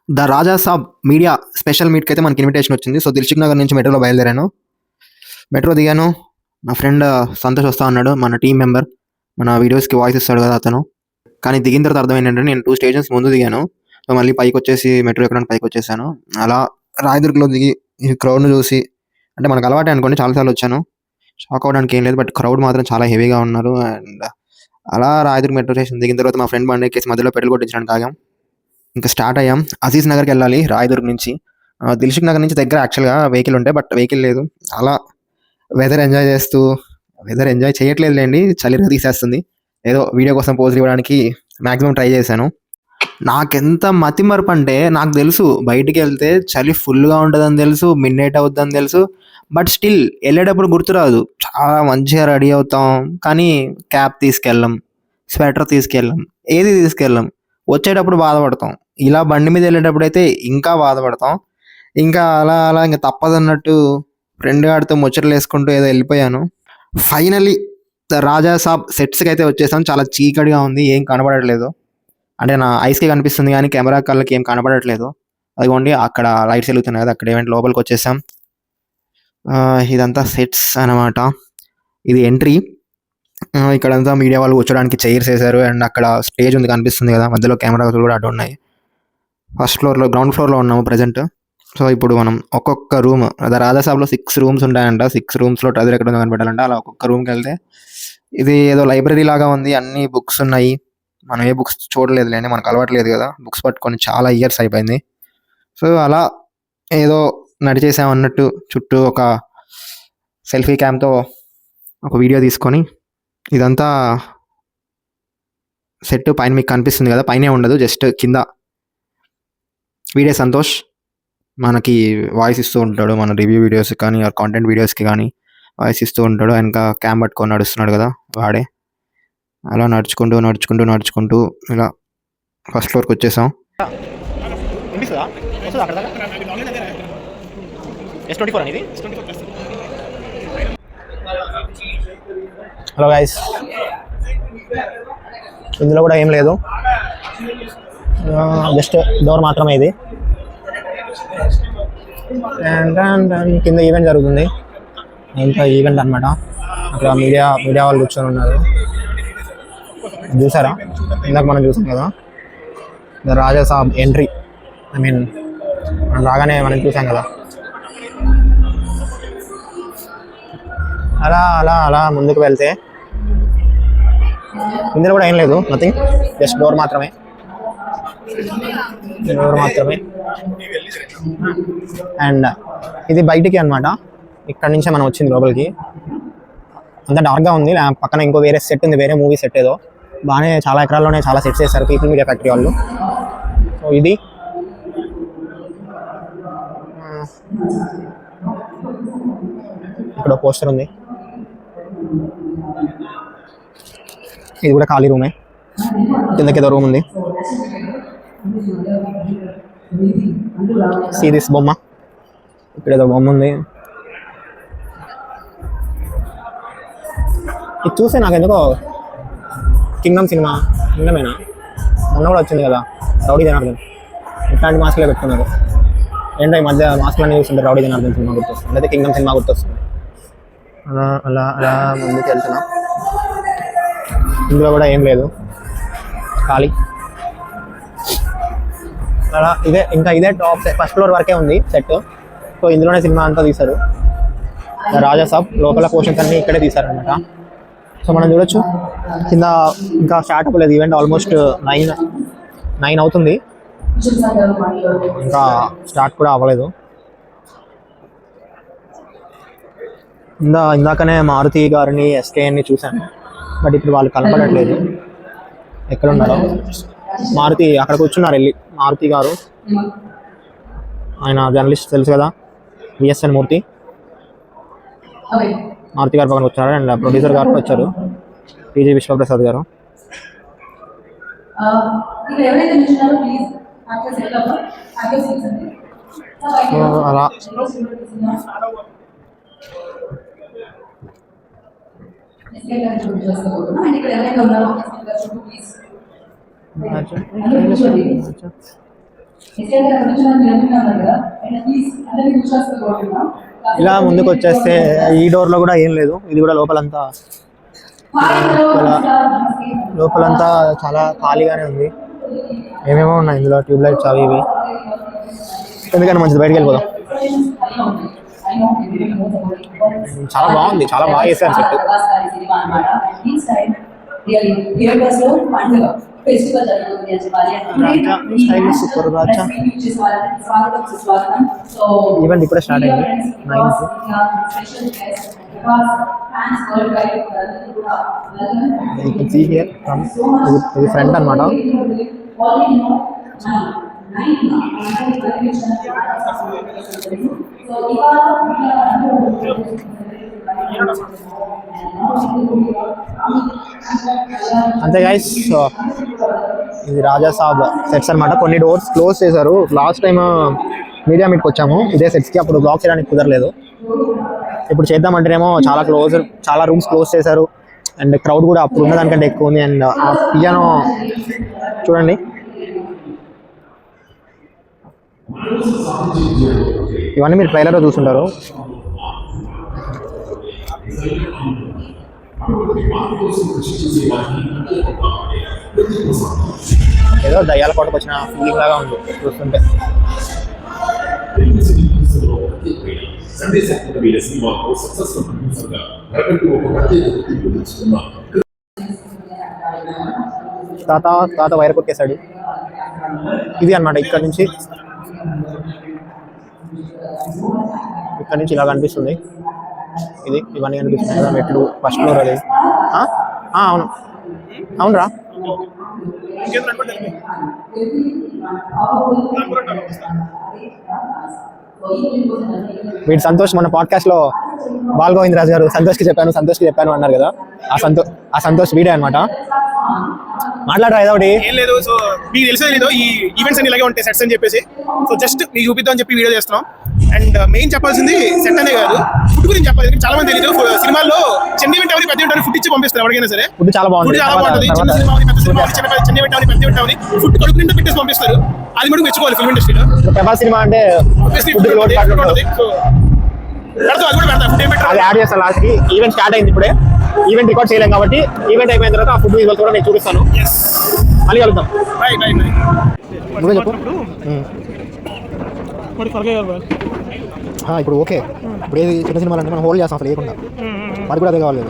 The Raja Saab media special మీట్కి అయితే మనకి ఇన్విటేషన్ వచ్చింది. సో దిల్సుఖ్ నగర్ నుంచి మెట్రోలో బయలుదేరాను. మెట్రో దిగాను. మా ఫ్రెండ్ సంతోష్ వస్తా అన్నాడు, మన టీమ్ మెంబర్, మన వీడియోస్కి వాయిస్ ఇస్తాడు కదా అతను. కానీ దిగిన తర్వాత అర్థమైందంటే నేను 2 స్టేషన్స్ ముందు దిగాను. సో మళ్ళీ పైకి వచ్చేసి మెట్రో ఎక్కడానికి పైకి వచ్చేసాను. అలా రాయదుర్గ్లో దిగి ఈ క్రౌడ్ను చూసి, అంటే మనకు అలవాటే అనుకోండి, చాలాసార్లు వచ్చాను, షాక్ అవ్వడానికి ఏం లేదు. బట్ క్రౌడ్ మాత్రం చాలా హెవీగా ఉన్నారు. అండ్ అలా రాయదుర్గ్ మెట్రో స్టేషన్ దిగిన తర్వాత మా ఫ్రెండ్ బండి ఎక్కేసి మధ్యలో పెట్రోల్ కొట్టించడానికి ఆగాం. ఇంకా స్టార్ట్ అయ్యాం. అజీజ్ నగర్కి వెళ్ళాలి రాయదుర్గ్ నుంచి. దిల్సుఖ్ నగర్ నుంచి దగ్గర యాక్చువల్గా వెహికల్ ఉంటే, బట్ వెహికల్ లేదు. అలా వెదర్ ఎంజాయ్ చేయట్లేదు లేండి, చలిగా తీసేస్తుంది. ఏదో వీడియో కోసం పోజులు ఇవ్వడానికి మ్యాక్సిమం ట్రై చేశాను. నాకెంత మతిమరుపు అంటే, నాకు తెలుసు బయటికి వెళ్తే చలి ఫుల్గా ఉంటుందని తెలుసు, మిడ్ నైట్ అవుద్దని తెలుసు, బట్ స్టిల్ వెళ్ళేటప్పుడు గుర్తురాదు. చాలా మంచిగా రెడీ అవుతాం, కానీ క్యాప్ తీసుకెళ్ళం, స్వెటర్ తీసుకెళ్ళం, ఏది తీసుకెళ్ళం. వచ్చేటప్పుడు బాధపడతాం. ఇలా బండి మీద వెళ్ళేటప్పుడు అయితే ఇంకా బాధపడతాం. ఇంకా అలా అలా ఇంకా తప్పదన్నట్టు ఫ్రెండ్ గాడితో ముచ్చట్లు వేసుకుంటూ ఏదో వెళ్ళిపోయాను. ఫైనలీ ద రాజా సాబ్ సెట్స్కి అయితే వచ్చేసాం. చాలా చీకటిగా ఉంది, ఏం కనబడట్లేదు. అంటే నా ఐస్కి కనిపిస్తుంది కానీ కెమెరా కళ్ళకి ఏం కనబడట్లేదు. అదిగోండి అక్కడ లైట్స్ వెలుగుతున్నాయి కదా, అక్కడ ఏమైనా లోపలికి వచ్చేసాం. ఇదంతా సెట్స్ అనమాట. ఇది ఎంట్రీ. ఇక్కడంతా మీడియా వాళ్ళు కూర్చోడానికి చైర్స్ వేశారు. అండ్ అక్కడ స్టేజ్ ఉంది కనిపిస్తుంది కదా, మధ్యలో కెమెరాలు కూడా అటు ఉన్నాయి. ఫస్ట్ ఫ్లోర్లో, గ్రౌండ్ ఫ్లోర్లో ఉన్నాము ప్రజెంట్. సో ఇప్పుడు మనం ఒక్కొక్క రూమ్, రాజాసాబ్లో 6 రూమ్స్ ఉంటాయంట. 6 రూమ్స్లో ట్రెజర్ ఎక్కడ ఉందో కనిపెట్టాలంట. అలా ఒక్కొక్క రూమ్కి వెళ్తే, ఇది ఏదో లైబ్రరీ లాగా ఉంది, అన్ని బుక్స్ ఉన్నాయి. మనం ఏ బుక్స్ చూడలేదు లేండి, మనకు అలవాట్లేదు కదా బుక్స్ పట్టుకొని, చాలా ఇయర్స్ అయిపోయింది. సో అలా ఏదో నడిచేసాం అన్నట్టు చుట్టూ ఒక సెల్ఫీ క్యామ్తో ఒక వీడియో తీసుకొని, ఇదంతా సెట్ పైన మీకు కనిపిస్తుంది కదా, పైనే ఉండదు, జస్ట్ కింద. వీడియో సంతోష్ మనకి వాయిస్ ఇస్తూ ఉంటాడు, మన రివ్యూ వీడియోస్ కానీ కాంటెంట్ వీడియోస్కి కానీ వాయిస్ ఇస్తూ ఉంటాడు. ఇంకా క్యామ్ పట్టుకొని నడుస్తున్నాడు కదా వాడే. అలా నడుచుకుంటూ ఇలా ఫస్ట్ ఫ్లోర్కి వచ్చేసాం. హలో గైస్, ఇందులో కూడా ఏం లేదు, జస్ట్ డోర్ మాత్రమే ఇది. కింద ఈవెంట్ జరుగుతుంది, ఇంకా ఈవెంట్ అనమాట. అక్కడ మీడియా వాళ్ళు కూర్చొని ఉన్నారు. చూసారా, ఇందాక మనం చూసాం కదా ద రాజా సాబ్ ఎంట్రీ. మనం రాగానే మనం చూసాం కదా. అలా అలా అలా ముందుకు వెళ్తే ఇందులో కూడా ఏం లేదు, నథింగ్, జస్ట్ డోర్ మాత్రమే. అండ్ ఇది బయటికి అనమాట. ఇక్కడ నుంచే మనం వచ్చింది లోపలికి. అంత డార్క్గా ఉంది. పక్కన ఇంకో వేరే సెట్ ఉంది, వేరే మూవీ సెట్ ఏదో. బాగానే చాలా ఎకరాల్లోనే చాలా సెట్స్ చేస్తారు పీపుల్ మీడియా ఫ్యాక్టరీ వాళ్ళు. సో ఇది ఇక్కడ పోస్టర్ ఉంది. ఇది కూడా ఖాళీ రూమే, కిందకి ఏదో రూమ్ ఉంది. సీరీస్ బొమ్మ, ఇక్కడ ఏదో బొమ్మ ఉంది. ఇది చూస్తే నాకు ఎందుకో కింగ్డమ్ కింగ్డమేనా మొన్న కూడా వచ్చింది కదా, రౌడీ జనార్దన్. ఇట్లాంటి మాస్క్లే పెట్టుకున్నారు. ఏంటో ఈ మధ్య మాస్క్లన్నీ చూస్తుంటే రౌడీ జనార్దన్ సినిమా గుర్తొస్తుంది, అయితే కింగ్డమ్ సినిమా గుర్తొస్తుంది. అలా అలా అలా ముందుకు వెళ్తున్నా. ఇందులో కూడా ఏం లేదు, ఖాళీ. అలా ఇదే టాప్ ఫస్ట్ ఫ్లోర్ వరకే ఉంది సెట్. సో ఇందులోనే సినిమా అంతా తీశారు. రాజా సాబ్ లోపల పోర్షన్స్ అన్నీ ఇక్కడే తీశారనమాట. సో మనం చూడొచ్చు కింద ఇంకా స్టార్ట్ అవ్వలేదు ఈవెంట్. ఆల్మోస్ట్ 9 అవుతుంది, ఇంకా స్టార్ట్ కూడా అవ్వలేదు. ఇందాకనే మారుతి గారిని, ఎస్కేఎన్ని చూశాను, బట్ ఇప్పుడు వాళ్ళు కనపడట్లేదు. ఎక్కడ ఉన్నారో మారుతి, అక్కడ కూర్చున్నారు వెళ్ళి. మారుతి గారు, ఆయన జర్నలిస్ట్ తెలుసు కదా, విఎస్ఎన్ మూర్తి. మారుతి గారు పక్కన వచ్చారు. అండ్ ప్రొడ్యూసర్ గారు వచ్చారు, పిజి విశ్వప్రసాద్ గారు. అలా ఇలా ముందుకు వచ్చేస్తే ఈ డోర్లో కూడా ఏం లేదు, ఇది కూడా లోపలంతా లోపలంతా చాలా ఖాళీగానే ఉంది. ఏమేమో ఉన్నాయి ఇందులో, ట్యూబ్ లైట్స్ అవి ఇవి. ఎందుకంటే మంచిది, బయటకు వెళ్ళిపోదాం. చాలా బాగుంది, చాలా బాగా చేశారు సెట్. ఈవెంట్ ఇప్పుడే స్టార్ట్ అయింది 9కి. ఇది ఫ్రంట్ అనమాట. అంతే గైస్, ఇది రాజా సాబ్ సెట్స్ అనమాట. కొన్ని డోర్స్ క్లోజ్ చేశారు. లాస్ట్ టైం మీడియా మీట్కి వచ్చాము ఇదే సెట్స్కి, అప్పుడు బ్లాక్ చేయడానికి కుదరలేదు. ఇప్పుడు చేద్దామంటేనేమో చాలా రూమ్స్ క్లోజ్ చేశారు. అండ్ క్రౌడ్ కూడా అప్పుడు ఉన్న దానికంటే ఎక్కువ ఉంది. అండ్ ఆ పియానో చూడండి, ఇవన్నీ మీరు ట్రైలర్లో చూస్తుంటారు. ఏదో దయ్యాల కోటకు వచ్చిన ఫీలింగ్ లాగా ఉంది చూస్తుంటే. తాత వైర్ కొట్టేశాడు. ఇది అన్నమాట, ఇక్కడ నుంచి ఇలా కనిపిస్తుంది. ఇవన్నీ కనిపిస్తుంది కదా మెట్లు, ఫస్ట్ ఫ్లోర్ అది. అవును అవునరా. వీడు సంతోష్ మన పాడ్కాస్ట్ లో బాలగోవిందరాజు గారు సంతోష్కి చెప్పాను అన్నారు కదా, ఆ సంతోష్ వీడే అనమాట. మాట్లాడరా ఏదో ఒకటి. ఏం లేదు, సో మీకు తెలిసేది ఈ ఈవెంట్స్ అన్ని ఇలాగే ఉంటాయి సెట్స్ అని చెప్పేసి, సో జస్ట్ మీకు చూపిద్దాం అని చెప్పి వీడియో చేస్తున్నాం. అండ్ మెయిన్ చెప్పాల్సింది సెట్ అనే కాదు, ఫుడ్ గురించి చెప్పాలి. చాలా మంది తెలియదు, సినిమాల్లో చిన్న ఈవెంట్ ఎవరి పెద్ద ఈవెంట్ ఫుడ్ ఇచ్చి పంపిస్తారు ఎవరికైనా సరే. ఫుడ్ చాలా బాగుంటుంది. చిన్న సినిమా పెద్ద సినిమా చిన్న ఈవెంట్ పెద్ద ఈవెంట్ ఫుడ్ కడుపు నిండా పెట్టేసి పంపిస్తారు. అది కూడా మెచ్చుకోవాలి ఫిల్మ్ ఇండస్ట్రీలో. ప్రభాస్ సినిమా అంటే అది యాడ్ చేస్తాను లాస్ట్ కి. ఈవెంట్ స్టార్ట్ అయింది ఇప్పుడే, ఈవెంట్ రికార్డ్ చేయలేం కాబట్టి ఈవెంట్ అయిపోయిన తర్వాత ఆ ఫుడ్ విజువల్ కూడా నేను చూపిస్తాను. మళ్ళీ కలుద్దాం. నువ్వే చెప్పు. ఇప్పుడు ఓకే, ఇప్పుడు ఏది చిన్న సినిమాలు అంటే మనం హోల్డ్ చేస్తాం అసలు లేకుండా, అది కూడా అదే కావాలి.